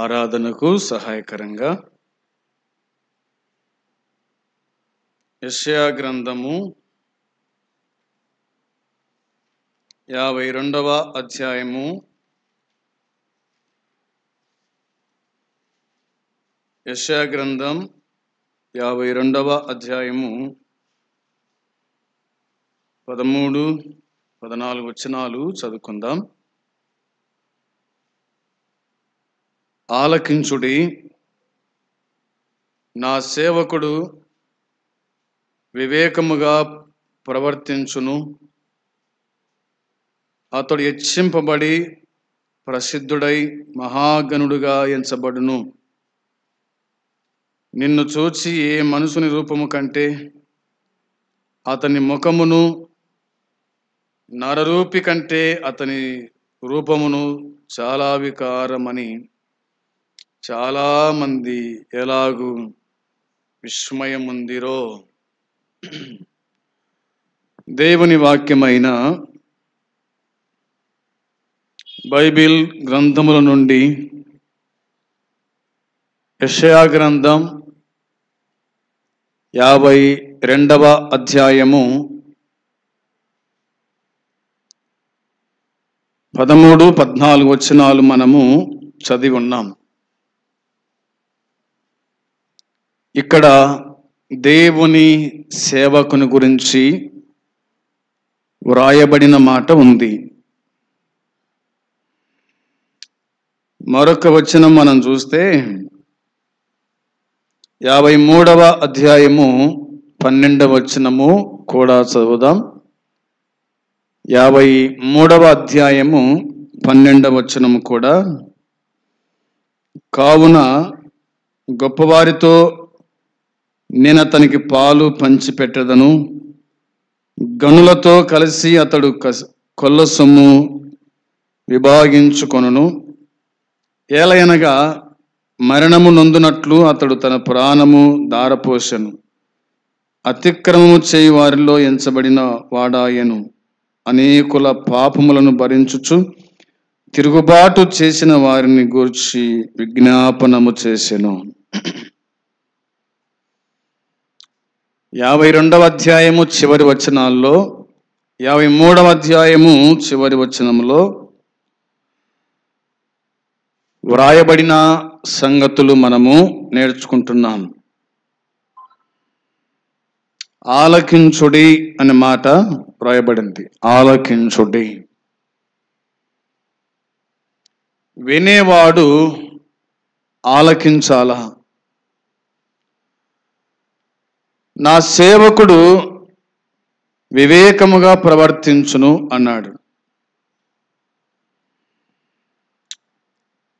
ఆరాధనకు సహాయకరంగా యెషయా గ్రంథము 52వ అధ్యాయము యెషయా గ్రంథం 52వ అధ్యాయము 13, 14 వచనాలు చదువుకుందాం. ఆలకించుడి, నా సేవకుడు వివేకముగా ప్రవర్తించును, అతడు హెచ్చింపబడి ప్రసిద్ధుడై మహాగణుడుగా ఎంచబడును. నిన్ను చూచి ఏ మనుషుని రూపము కంటే అతని ముఖమును, నరరూపి కంటే అతని రూపమును చాలా వికారమని చాలా మంది ఎలాగూ విస్మయముందిరో. దేవుని వాక్యమైన బైబిల్ గ్రంథముల నుండి యెషయా గ్రంథం 52వ అధ్యాయము 13, 14 వచనాలు మనము చదివి ఉన్నాం. ఇక్కడ దేవుని సేవకుని గురించి వ్రాయబడిన మాట ఉంది. మరొక వచనం మనం చూస్తే 53వ అధ్యాయము 12వ వచనము కూడా చదువుదాం. 53వ అధ్యాయము 12వ వచనము కూడా, కావున గొప్పవారితో నేను అతనికి పాలు పంచిపెట్టదను, గనులతో కలిసి అతడు కొల్ల సొమ్ము విభాగించుకొనును. ఏలయనగా మరణము నొందునట్లు అతడు తన ప్రాణము దారపోసెను, అతిక్రమము చేయి వారిలో ఎంచబడిన వాడాయను. అనేకుల పాపములను భరించుచు తిరుగుబాటు చేసిన వారిని గూర్చి విజ్ఞాపనము చేసెను. 52వ అధ్యాయము చివరి వచనాల్లో 53వ అధ్యాయము చివరి వచనంలో వ్రాయబడిన సంగతులు మనము నేర్చుకుంటున్నాం. ఆలకించుడి అనే మాట వ్రాయబడింది. ఆలకించుడి. వినేవాడు ఆలకించాలా. నా సేవకుడు వివేకముగా ప్రవర్తించును అన్నాడు.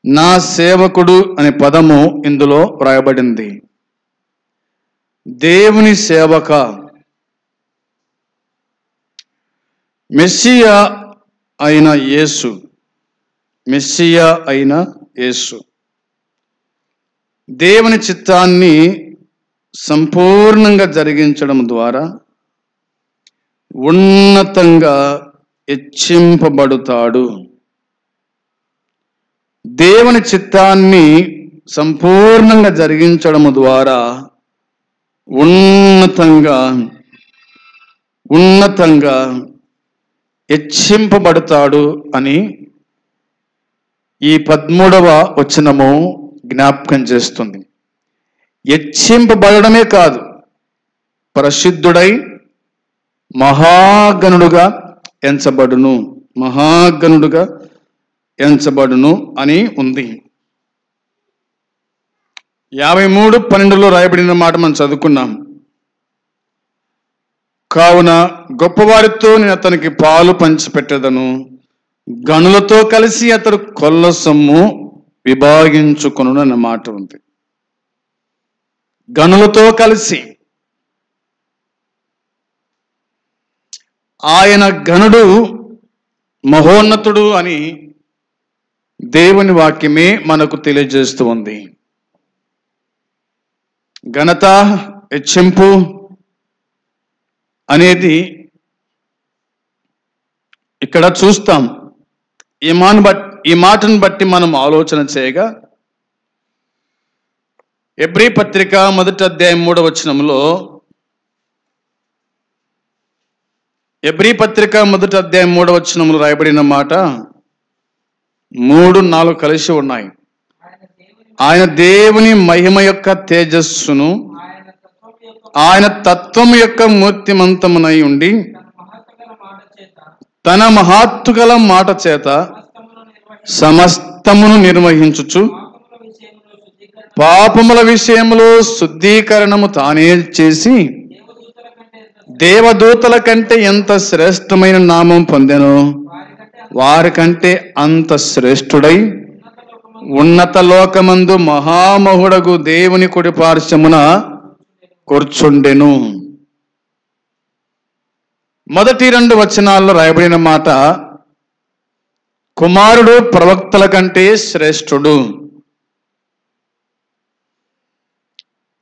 నా సేవకుడు అనే పదము ఇందులో వ్రాయబడింది. దేవుని సేవక, మెస్సియా అయిన యేసు, మెస్సియా అయిన యేసు దేవుని చిత్తాన్ని సంపూర్ణంగా జరిగించడం ద్వారా ఉన్నతంగా హెచ్చింపబడుతాడు. దేవుని చిత్తాన్ని సంపూర్ణంగా జరిగించడం ద్వారా ఉన్నతంగా హెచ్చింపబడతాడు అని ఈ 13వ వచనము జ్ఞాపకం చేస్తుంది. హెచ్చింపబడమే కాదు, ప్రసిద్ధుడై మహాగణుడుగా ఎంచబడును, మహాగణుడుగా ఎంచబడును అని ఉంది. 53:12లో రాయబడిన మాట మనం చదువుకున్నాం. కావున గొప్పవారితో నేను అతనికి పాలు పంచిపెట్టదను, గనులతో కలిసి అతడు కొల్ల సొమ్ము విభాగించుకొను అన్న మాట ఉంది. గనులతో కలిసి. ఆయన గనుడు, మహోన్నతుడు అని దేవుని వాక్యమే మనకు తెలియజేస్తూ ఉంది. ఘనత, హెచ్చింపు అనేది ఇక్కడ చూస్తాం. ఈ మాటను బట్టి మనం ఆలోచన చేయగా హెబ్రీ పత్రిక 1వ అధ్యాయం 3వ వచనంలో, హెబ్రీ పత్రిక 1వ అధ్యాయం 3వ వచనంలో రాయబడిన మాట 3, 4 కలిసి ఉన్నాయి. ఆయన దేవుని మహిమ యొక్క తేజస్సును, ఆయన తత్వం యొక్క మూర్తిమంతమునై ఉండి తన మహత్తుగల మాట చేత సమస్తమును నిర్వహించుచు పాపముల విషయంలో శుద్ధీకరణము తానే చేసి దేవదూతల కంటే ఎంత శ్రేష్టమైన నామం పొందెనో వారికంటే అంత శ్రేష్ఠుడై ఉన్నత లోకమందు మహామహుడగు దేవుని కుడి పార్శ్వమున కూర్చుండెను. మొదటి 2 వచనాల్లో రాయబడిన మాట, కుమారుడు ప్రవక్తల కంటే శ్రేష్ఠుడు.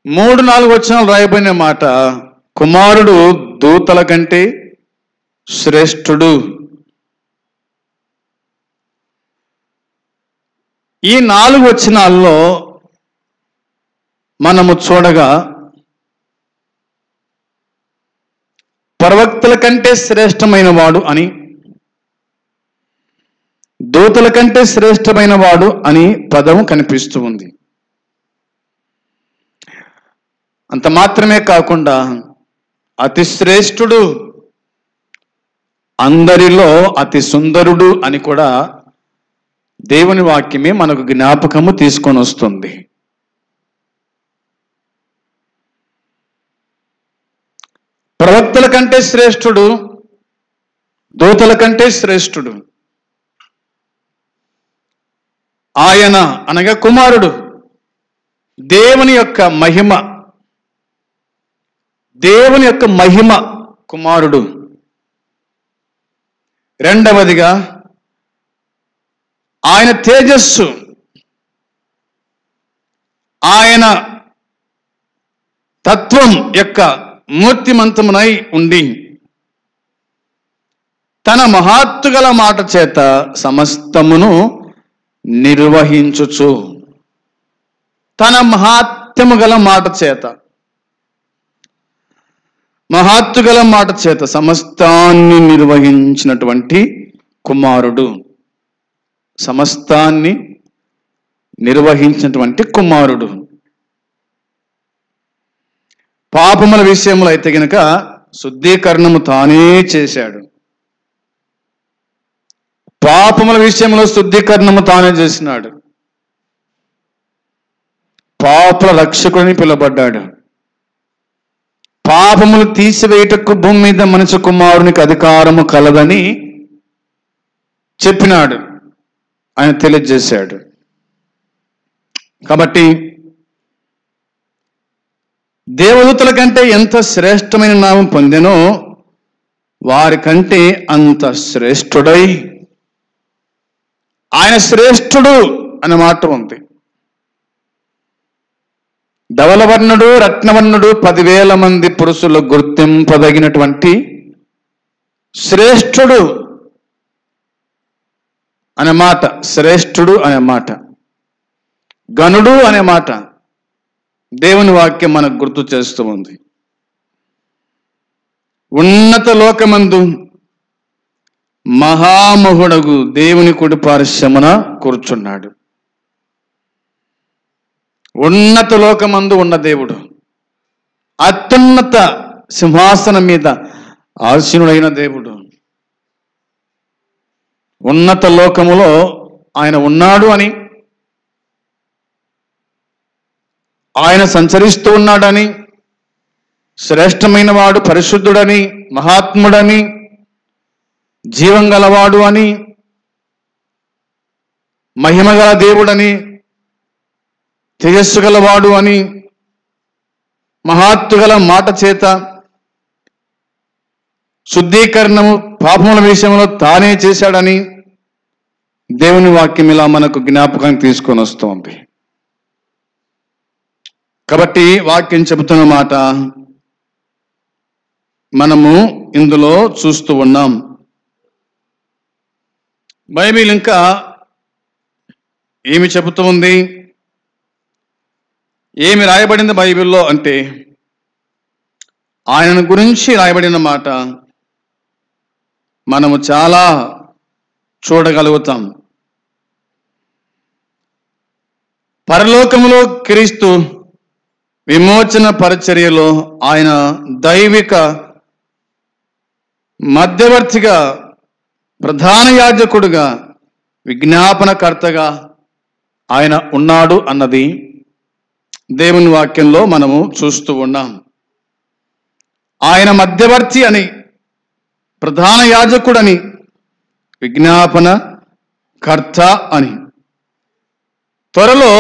3, 4 వచనాలు రాయబడిన మాట, కుమారుడు దూతల కంటే శ్రేష్ఠుడు. ఈ 4 వచనాల్లో మనము చూడగా ప్రవక్తల కంటే శ్రేష్టమైన వాడు అని, దూతల కంటే శ్రేష్టమైన వాడు అని పదం కనిపిస్తూ ఉంది. అంత మాత్రమే కాకుండా అతి శ్రేష్ఠుడు, అందరిలో అతి సుందరుడు అని కూడా దేవుని వాక్యమే మనకు జ్ఞాపకము తీసుకొని వస్తుంది. ప్రవక్తల కంటే శ్రేష్ఠుడు, దూతల కంటే శ్రేష్ఠుడు. ఆయన అనగా కుమారుడు దేవుని యొక్క మహిమ, దేవుని యొక్క మహిమ కుమారుడు. రెండవదిగా ఆయన తేజస్సు, ఆయన తత్వం యొక్క మూర్తిమంతమునై ఉండి తన మహత్తుగల మాట చేత సమస్తమును నిర్వహించుచు, తన మహాత్మ్యము గల మాట చేత, మహత్తుగల మాట చేత సమస్తాన్ని నిర్వహించినటువంటి కుమారుడు, సమస్తాన్ని నిర్వహించినటువంటి కుమారుడు. పాపముల విషయంలో అయితే గనక శుద్ధీకరణము తానే చేశాడు. పాపముల విషయంలో శుద్ధీకరణము తానే చేసినాడు. పాపుల రక్షకుడిని పిలువబడ్డాడు. పాపములు తీసివేయుటకు భూమి మీద మనిషి కుమారునికి అధికారము కలదని చెప్పినాడు, ఆయన తెలియజేశాడు. కాబట్టి దేవదూతల కంటే ఎంత శ్రేష్టమైన నామం పొందెనో వారికంటే అంత శ్రేష్ఠుడై, ఆయన శ్రేష్ఠుడు అనే మాట ఉంది. ధవలవర్ణుడు, రత్నవర్ణుడు 10,000 మంది పురుషులు గుర్తింపదగినటువంటి శ్రేష్ఠుడు అనే మాట, శ్రేష్ఠుడు అనే మాట, గనుడు అనే మాట దేవుని వాక్యం మనకు గుర్తు చేస్తూ ఉంది. ఉన్నత లోకమందు మహామహుడగు దేవుని కుడి పార్శ్వమున కూర్చున్నాడు. ఉన్నత లోకమందు ఉన్న దేవుడు, అత్యున్నత సింహాసనం మీద ఆసీనుడైన దేవుడు, ఉన్నత లోకములో ఆయన ఉన్నాడు అని, ఆయన సంచరిస్తూ ఉన్నాడని, శ్రేష్టమైన వాడు, పరిశుద్ధుడని, మహాత్ముడని, జీవం గలవాడు అని, మహిమగల దేవుడని, తేజస్సు గలవాడు అని, మహత్తుగల మాట చేత శుద్ధీకరణము పాపముల విషయంలో తానే చేశాడని దేవుని వాక్యం ఇలా మనకు జ్ఞాపకం తీసుకొని వస్తుంది. కాబట్టి వాక్యం చెబుతున్న మాట మనము ఇందులో చూస్తూ ఉన్నాం. బైబిల్ ఇంకా ఏమి చెబుతూ ఉంది? ఏమి రాయబడింది బైబిల్లో అంటే ఆయన గురించి రాయబడిన మాట మనము చాలా చూడగలుగుతాం. పరలోకములో క్రీస్తు విమోచన పరిచర్యలో ఆయన దైవిక మధ్యవర్తిగా, ప్రధాన యాజకుడుగా, విజ్ఞాపనకర్తగా ఆయన ఉన్నాడు అన్నది దేవుని వాక్యంలో మనము చూస్తూ ఉన్నాం. ఆయన మధ్యవర్తి అని, ప్రధాన యాజకుడని, విజ్ఞాపన కర్త అని, త్వరలో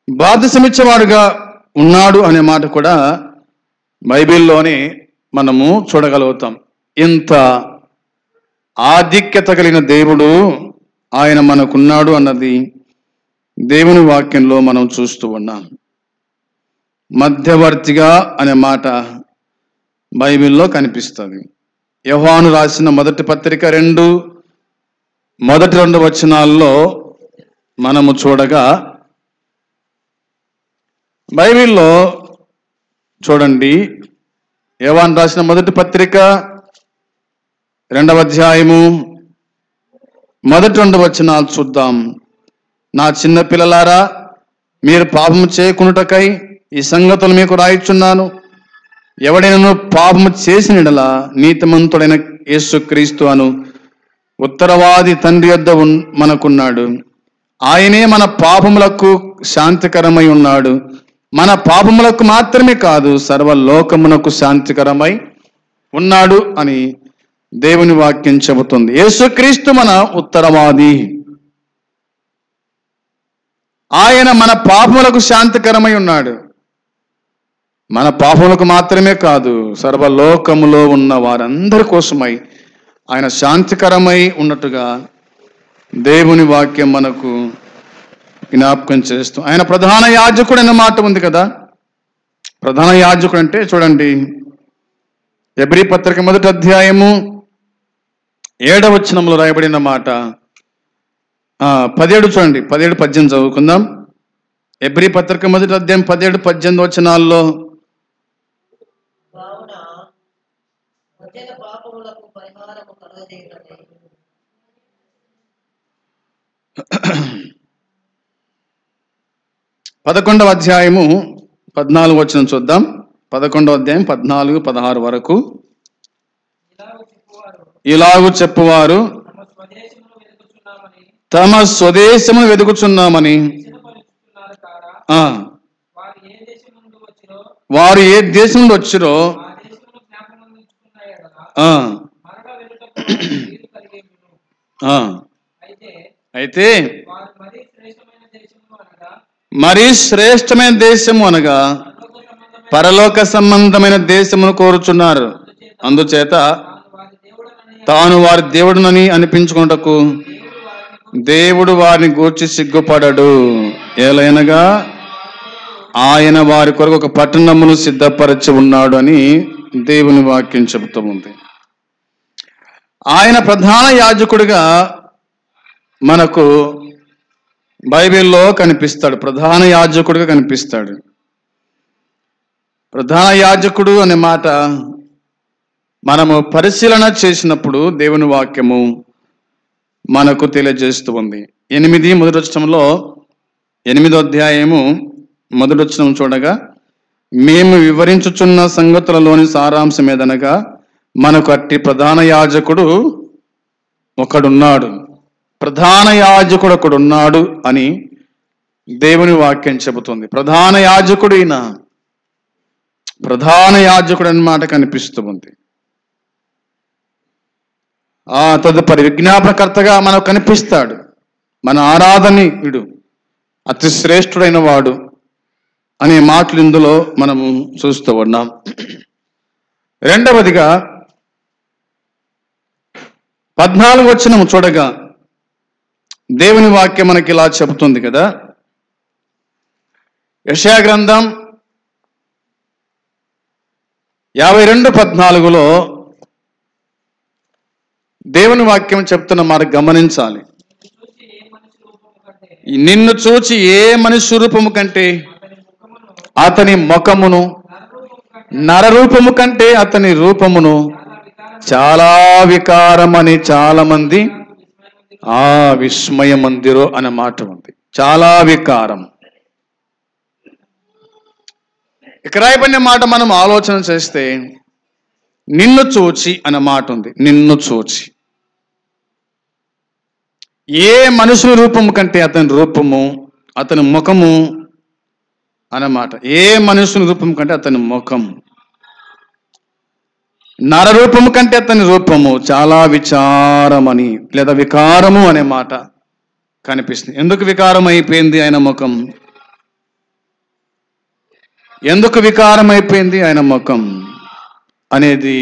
బాధ్యసమిచ్చేవాడుగా ఉన్నాడు అనే మాట కూడా బైబిల్లోనే మనము చూడగలుగుతాం. ఇంత ఆధిక్యత కలిగిన దేవుడు ఆయన మనకున్నాడు అన్నది దేవుని వాక్యంలో మనం చూస్తూ ఉన్నాం. మధ్యవర్తిగా అనే మాట బైబిల్లో కనిపిస్తుంది. యోహాను రాసిన మొదటి పత్రిక 2 వచనాల్లో మనము చూడగా, బైబిల్లో చూడండి, యోహాను రాసిన మొదటి పత్రిక 2వ అధ్యాయము మొదటి 2 వచనాలు చూద్దాం. నా చిన్న పిల్లలారా, మీరు పాపము చేయకుండాటకై ఈ సంగతులు మీకు రాయిచున్నాను. ఎవడైనా పాపము చేసిన యెడల నీతిమంతుడైన యేసుక్రీస్తు అను ఉత్తరవాది తండ్రి యొద్ద మనకున్నాడు. ఆయనే మన పాపములకు శాంతికరమై ఉన్నాడు. మన పాపములకు మాత్రమే కాదు, సర్వలోకమునకు శాంతికరమై ఉన్నాడు అని దేవుని వాక్యం చెబుతుంది. యేసుక్రీస్తు మన ఉత్తరవాది. ఆయన మన పాపములకు శాంతికరమై ఉన్నాడు. మన పాపములకు మాత్రమే కాదు, సర్వలోకములో ఉన్న వారందరి కోసమై ఆయన శాంతికరమై ఉన్నట్టుగా దేవుని వాక్యం మనకు జ్ఞాపకం చేస్తూ, ఆయన ప్రధాన యాజకుడు అనే మాట ఉంది కదా. ప్రధాన యాజకుడు అంటే చూడండి, హెబ్రీ పత్రిక 1వ అధ్యాయము 7వ వచనంలో రాయబడిన మాట 17 చూడండి, 17-18 చదువుకుందాం. హెబ్రీ పత్రిక 1వ అధ్యాయం 17-18 వచనాల్లో, పదకొండవ అధ్యాయము 14 వచనం చూద్దాం. 11వ అధ్యాయం 14-16 వరకు. ఇలాగు చెప్పువారు తమ స్వదేశమును వెతుకుచున్నామని, వారు ఏ దేశం నుండి వచ్చిరో అయితే మరీ శ్రేష్టమైన దేశము అనగా పరలోక సంబంధమైన దేశమును కోరుచున్నారు. అందుచేత తాను వారి దేవుడునని అనిపించుకున్నటకు దేవుడు వారిని గూర్చి సిగ్గుపడడు. ఏలైనగా ఆయన వారి కొరకు ఒక పట్టణమును సిద్ధపరచి ఉన్నాడు అని దేవుని వాక్యం చెబుతూ ఉంది. ఆయన ప్రధాన యాజకుడిగా మనకు బైబిల్లో కనిపిస్తాడు. ప్రధాన యాజకుడిగా కనిపిస్తాడు. ప్రధాన యాజకుడు అనే మాట మనము పరిశీలన చేసినప్పుడు దేవుని వాక్యము మనకు తెలియజేస్తూ ఉంది. 8 మొదటి వచనంలో 8వ అధ్యాయము మొదటి వచనం చూడగా, మేము వివరించుచున్న సంగతులలోని సారాంశం ఏదనగా, మనకు అట్టి ప్రధాన యాజకుడు ఒకడున్నాడు, ప్రధాన యాజకుడు ఒకడున్నాడు అని దేవుని వాక్యం చెబుతుంది. ప్రధాన యాజకుడు ఈయన, ప్రధాన యాజకుడు అన్నమాట కనిపిస్తూ ఉంది. తదుపరి విజ్ఞాపనకర్తగా మనకు కనిపిస్తాడు. మన ఆరాధనీయుడు, అతి శ్రేష్ఠుడైన వాడు అనే మాటలు ఇందులో మనము చూస్తూ ఉన్నాం. రెండవదిగా 14వ వచనం చూడగా దేవుని వాక్యం మనకి ఇలా చెబుతుంది కదా. యెషయా గ్రంథం 52:14లో దేవుని వాక్యం చెప్తున్న మాట గమనించాలి. నిన్ను చూచి ఏ మనిషి రూపము కంటే అతని ముఖమును నరరూపము కంటే అతని రూపమును చాలా వికారమని చాలా మంది విస్మయ మందిరో అనే మాట ఉంది. చాలా వికారం. ఇక రాయబడిన మాట మనం ఆలోచన చేస్తే నిన్ను చూచి అనే మాట ఉంది. నిన్ను చూచి, ఏ మనుషుని రూపము కంటే అతని రూపము, అతని ముఖము అన్నమాట. ఏ మనుషుని రూపం కంటే అతని ముఖం, నరరూపము కంటే అతని రూపము చాలా విచారమని లేదా వికారము అనే మాట కనిపిస్తుంది. ఎందుకు వికారం అయిపోయింది ఆయన ముఖం? ఎందుకు వికారం అయిపోయింది ఆయన ముఖం అనేది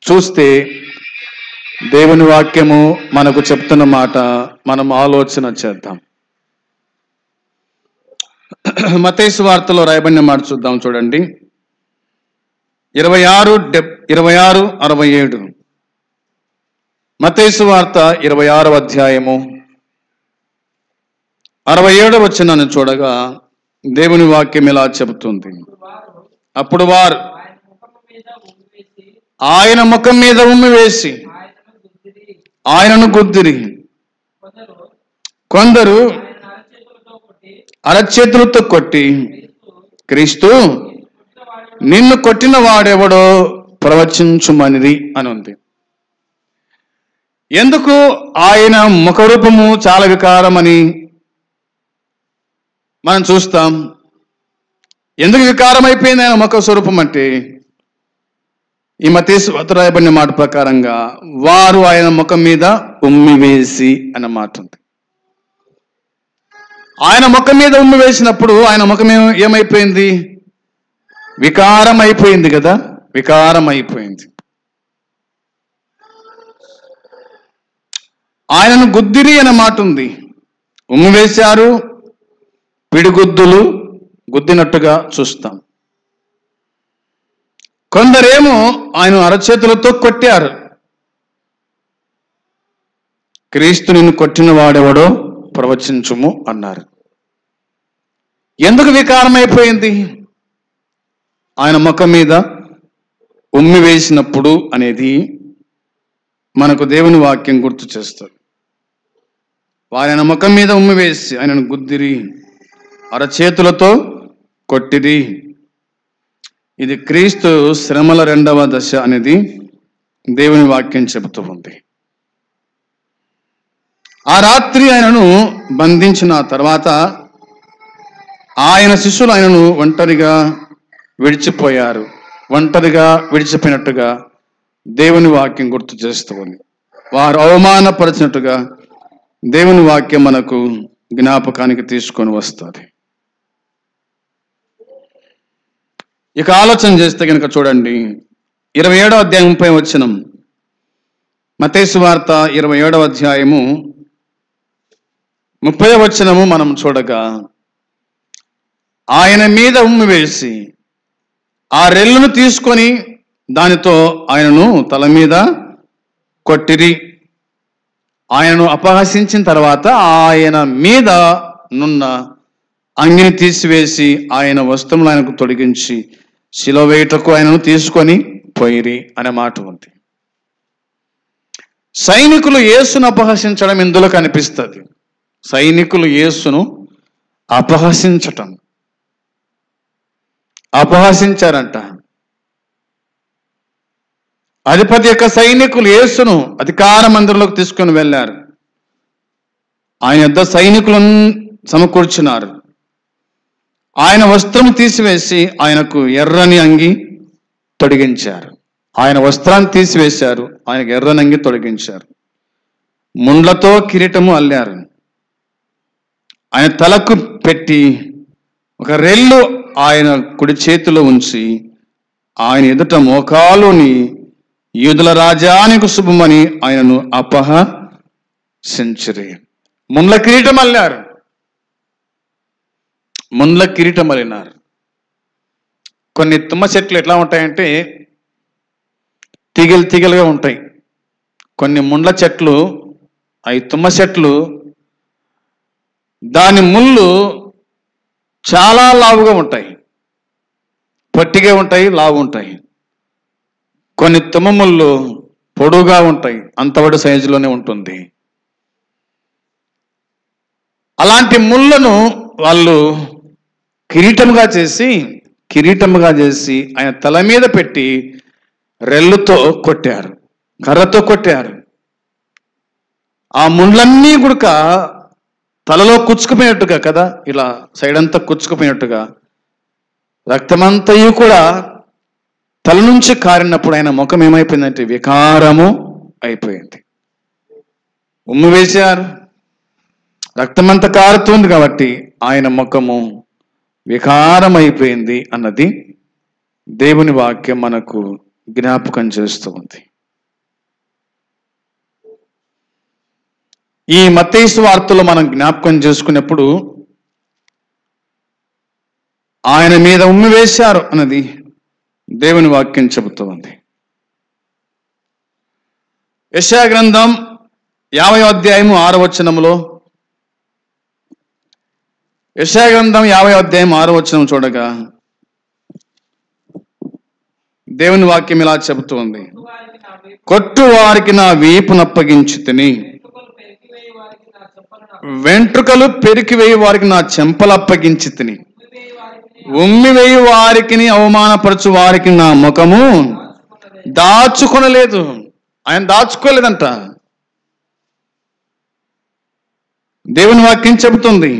చూస్తే దేవుని వాక్యము మనకు చెప్తున్న మాట మనం ఆలోచన చేద్దాం. మత్తయి సువార్తలో రాయబడిన మాట చూద్దాం, చూడండి. 26:67. మత్తయి సువార్త 26వ అధ్యాయము 67వ వచనాన్ని చూడగా దేవుని వాక్యం ఇలా చెబుతుంది. అప్పుడు వారు ఆయన ముఖం మీద ఉమ్మి వేసి ఆయనను గుద్దిరి. కొందరు అరచేతులతో కొట్టి, క్రీస్తు నిన్ను కొట్టిన వాడెవడో ప్రవచించుమనిది అని ఉంది. ఎందుకు ఆయన ముఖరూపము చాలా వికారం అని మనం చూస్తాం. ఎందుకు వికారం అయిపోయింది ఆయన ముఖ స్వరూపం అంటే, ఈ మత్తయి సువార్తలో రాయబడిన మాట ప్రకారంగా వారు ఆయన ముఖం మీద ఉమ్మి వేసి అన్న మాట ఉంది. ఆయన ముఖం మీద ఉమ్మి వేసినప్పుడు ఆయన ముఖం ఏమైపోయింది? వికారం అయిపోయింది కదా, వికారం అయిపోయింది. ఆయనను గుద్దిరి అనే మాట ఉంది. ఉమ్మి వేశారు, పిడిగుద్దులు గుద్దినట్టుగా చూస్తాం. కొందరేమో ఆయన అరచేతులతో కొట్టారు. క్రీస్తు నిన్ను కొట్టిన వాడెవడో ప్రవచించుము అన్నారు. ఎందుకు వికారం అయిపోయింది? ఆయన ముఖం మీద ఉమ్మి వేసినప్పుడు అనేది మనకు దేవుని వాక్యం గుర్తు చేస్తుంది. ఆయన ముఖం మీద ఉమ్మి వేసి ఆయనను గుద్దిరి, అరచేతులతో కొట్టిరి. ఇది క్రీస్తు శ్రమల 2వ దశ అనేది దేవుని వాక్యం చెబుతూ ఉంది. ఆ రాత్రి ఆయనను బంధించిన తర్వాత ఆయన శిష్యులు ఆయనను ఒంటరిగా విడిచిపోయారు. ఒంటరిగా విడిచిపోయినట్టుగా దేవుని వాక్యం గుర్తు చేస్తూ ఉంది. వారు అవమానపరిచినట్టుగా దేవుని వాక్యం మనకు జ్ఞాపకానికి తీసుకొని వస్తుంది. ఇక ఆలోచన చేస్తే కనుక చూడండి, 27వ అధ్యాయం 30వ వచనం. మత్తయి సువార్త 27వ అధ్యాయము 30వ వచనము మనం చూడగా, ఆయన మీద ఉమ్మి వేసి ఆ రెల్లును తీసుకొని దానితో ఆయనను తల మీద కొట్టిరి. ఆయనను అపహసించిన తర్వాత ఆయన మీద నున్న అంగిని తీసివేసి ఆయన వస్త్రములు ఆయనకు తొలగించి శిలువ వేయుటకు ఆయనను తీసుకొని పోయిరి అనే మాట ఉంది. సైనికులు యేసును అపహసించడం ఇందులో కనిపిస్తుంది. సైనికులు యేసును అపహసించారంట. అధిపతి యొక్క సైనికులు యేసును అధికార మందిరంలోకి తీసుకొని వెళ్ళారు. ఆయన యొద్ద సైనికులను సమకూర్చున్నారు. ఆయన వస్త్రం తీసివేసి ఆయనకు ఎర్రని అంగి తొడిగించారు. ఆయన వస్త్రాన్ని తీసివేశారు, ఆయనకు ఎర్రని అంగి తొడిగించారు. ముండ్లతో కిరీటము అల్లారు. ఆయన తలకు పెట్టి ఒక రెల్లు ఆయన కుడి చేతిలో ఉంచి ఆయన ఎదుట మోకాలుని యూదుల రాజానికి శుభమని ఆయనను అపహసించిరి. ముండ్ల కిరీటం అల్లారు, ముండ్ల కిరీటం అల్లినారు. కొన్ని తుమ్మ చెట్లు ఎట్లా ఉంటాయంటే తీగలుగా ఉంటాయి. కొన్ని ముండ్ల చెట్లు, అవి తుమ్మ చెట్లు, దాని ముళ్ళు చాలా లావుగా ఉంటాయి. పొట్టిగా ఉంటాయి, లావు ఉంటాయి. కొన్ని తుమ్మముళ్ళు పొడుగా ఉంటాయి, అంతవడి సైజులోనే ఉంటుంది. అలాంటి ముళ్ళను వాళ్ళు కిరీటముగా చేసి ఆయన తల మీద పెట్టి రెల్లుతో కొట్టారు, కర్రతో కొట్టారు. ఆ ముళ్ళన్నీ గుడక తలలో కుచ్చుకుపోయినట్టుగా కదా, ఇలా సైడ్ అంతా కుచ్చుకుపోయినట్టుగా రక్తమంతయు కూడా తల నుంచి కారినప్పుడు ఆయన ముఖం ఏమైపోయిందంటే వికారము అయిపోయింది. ఉమ్ము వేశారు, రక్తమంతా కారుతుంది కాబట్టి ఆయన ముఖము వికారం అయిపోయింది అన్నది దేవుని వాక్యం మనకు జ్ఞాపకం చేస్తూ ఉంది. ఈ మత్తయి సువార్తలో మనం జ్ఞాపకం చేసుకున్నప్పుడు ఆయన మీద ఉమ్మి వేశారు అన్నది దేవుని వాక్యం చెబుతూ ఉంది. యెషయా గ్రంథం 50వ అధ్యాయము 6వ వచనములో, యెషయా గ్రంథం 50వ అధ్యాయం 6వ వచనం చూడగా దేవుని వాక్యం ఇలా చెబుతూ ఉంది. కొట్టు వారికి నా వీపునప్పగించి తిని, వెంట్రుకలు పెరికివేయి వారికి నా చెంపలు అప్పగించి తిని, ఉమ్మివేయి వారికి అవమానపరచు వారికి నా ముఖము దాచుకొనలేదు. ఆయన దాచుకోలేదంట. దేవుని వాక్యం చెబుతుంది.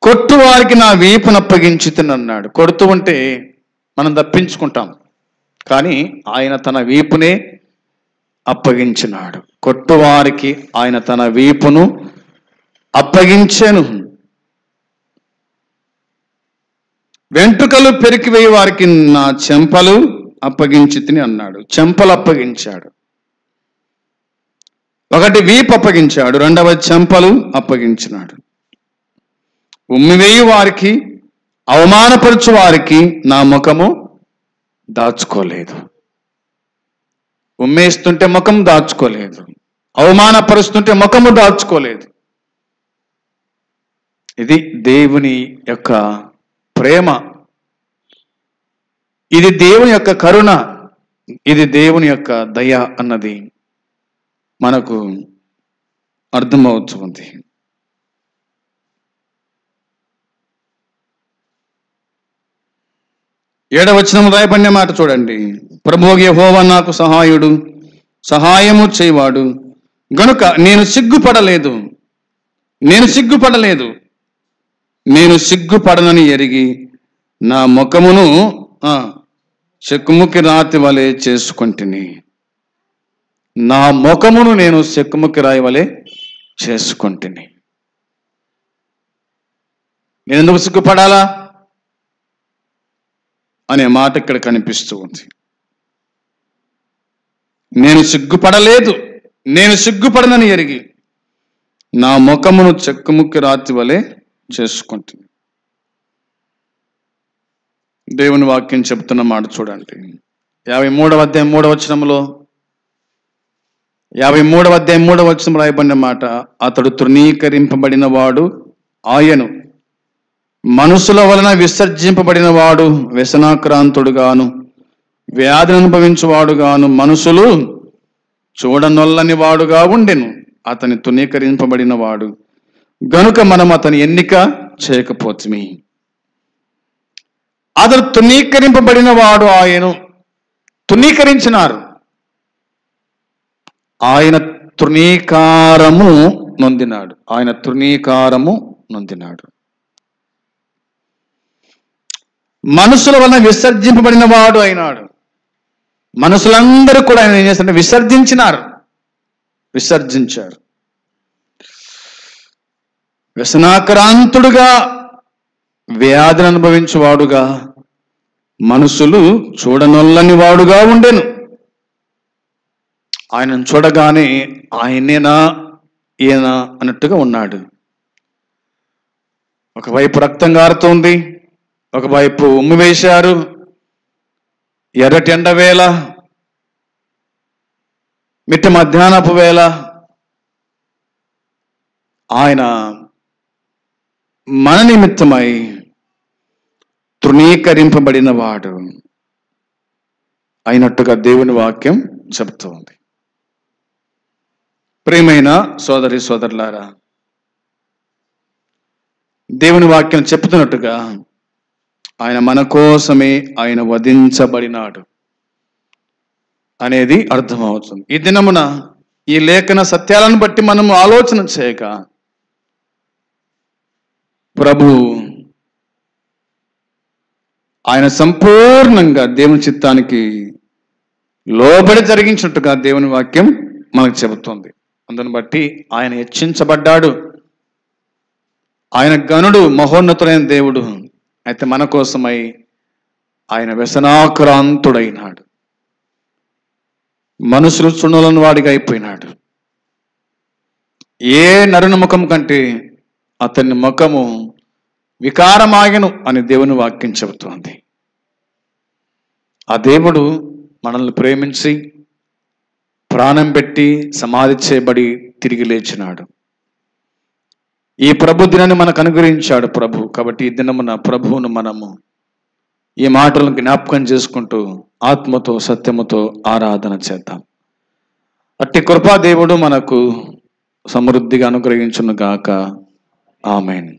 కొట్టు వారికి నా వీపును అప్పగించి తినన్నాడు. కొడుతూ ఉంటే మనం తప్పించుకుంటాం, కానీ ఆయన తన వీపునే అప్పగించినాడు. కొట్టువారికి ఆయన తన వీపును అప్పగించెను. వెంట్రుకలు పెరికివేయి వారికి నా చెంపలు అప్పగించి తిని అన్నాడు. చెంపలు అప్పగించాడు. ఒకటి వీపు అప్పగించాడు, రెండవ చెంపలు అప్పగించినాడు. ఉమ్మివేయి వారికి, అవమానపరచు వారికి నా ముఖము దాచుకోలేదు. ఉమ్మేస్తుంటే ముఖం దాచుకోలేదు, అవమానపరుస్తుంటే ముఖము దాచుకోలేదు. ఇది దేవుని యొక్క ప్రేమ, ఇది దేవుని యొక్క కరుణ, ఇది దేవుని యొక్క దయ అన్నది మనకు అర్థమవుతుంది. ఏడవ వచనం రాయబడిన మాట చూడండి. ప్రభువు యెహోవా నాకు సహాయుడు, సహాయము చేయవాడు గనుక నేను సిగ్గుపడలేదు. నేను సిగ్గుపడనని ఎరిగి నా ముఖమును చెక్కుముకి రాతి వలె చేసుకొంటిని. నా ముఖమును నేను చెక్కుముకి రాయి వలె చేసుకొంటిని. నేను ఎందుకు సిగ్గుపడాలా అనే మాట ఇక్కడ కనిపిస్తూ ఉంది. నేను సిగ్గుపడలేదు, నేను సిగ్గుపడనని ఎరిగి నా ముఖమును చెక్కుముక్కి రాతి వలె చేసుకుంటుంది. దేవుని వాక్యం చెప్తున్న మాట చూడండి. 53వ అధ్యాయం 3వ వచనంలో, 53వ అధ్యాయం 3వ వచనం రాయబడిన మాట, అతడు తృణీకరింపబడిన వాడు ఆయను, మనుషుల వలన విసర్జింపబడిన వాడు, వ్యసనాక్రాంతుడుగాను వ్యాధిని అనుభవించువాడుగాను మనుషులు చూడనొల్లని వాడుగా ఉండెను. అతని తృణీకరింపబడిన వాడు గనుక మనం అతని ఎన్నిక చేయకపోతుమి. అతడు తృణీకరింపబడిన వాడు ఆయను. తృణీకరించినారు, ఆయన తృణీకారము నొందినాడు. మనుషుల వలన విసర్జింపబడిన వాడు అయినాడు. మనుషులందరూ కూడా ఆయన ఏం చేస్తారంటే విసర్జించారు. వ్యసనాక్రాంతుడుగా, వ్యాధిని అనుభవించువాడుగా, మనుషులు చూడనొల్లని వాడుగా ఉండెను. ఆయనను చూడగానే ఆయనేనా ఈయన అన్నట్టుగా ఉన్నాడు. ఒకవైపు రక్తం గారుతోంది, ఒకవైపు ఉమ్మి వేశారు. ఎర్రటి ఎండ వేళ, మిట్ట మధ్యాహ్నపు వేళ ఆయన మన నిమిత్తమై తృణీకరింపబడిన వాడు అయినట్టుగా దేవుని వాక్యం చెబుతోంది. ప్రియమైన సోదరి సోదరులారా, దేవుని వాక్యం చెప్తున్నట్టుగా ఆయన మన కోసమే ఆయన వధించబడినాడు అనేది అర్థమవుతుంది. ఈ దినమున ఈ లేఖన సత్యాలను బట్టి మనం ఆలోచన చేయక ప్రభు ఆయన సంపూర్ణంగా దేవుని చిత్తానికి లోబడి జరిగించినట్టుగా దేవుని వాక్యం మనకు చెబుతోంది. అందుని బట్టి ఆయన హెచ్చించబడ్డాడు. ఆయన గనుడు, మహోన్నతుడైన దేవుడు. అయితే మన కోసమై ఆయన వ్యసనాక్రాంతుడైనాడు. మనుషులు చుణులను వాడిగా అయిపోయినాడు. ఏ నరుని ముఖం కంటే అతని ముఖము వికారమాగెను అని దేవుని వాక్యం చెబుతోంది. ఆ దేవుడు మనల్ని ప్రేమించి ప్రాణం పెట్టి సమాధి చేయబడి తిరిగి లేచినాడు. ఈ ప్రభు దినాన్ని మనకు అనుగ్రహించాడు ప్రభు. కాబట్టి ఈ దినమున ప్రభువును మనము ఈ మాటలను జ్ఞాపకం చేసుకుంటూ ఆత్మతో సత్యముతో ఆరాధన చేద్దాం. అట్టి కృపా దేవుడు మనకు సమృద్ధిగా అనుగ్రహించును గాక. ఆమేన్.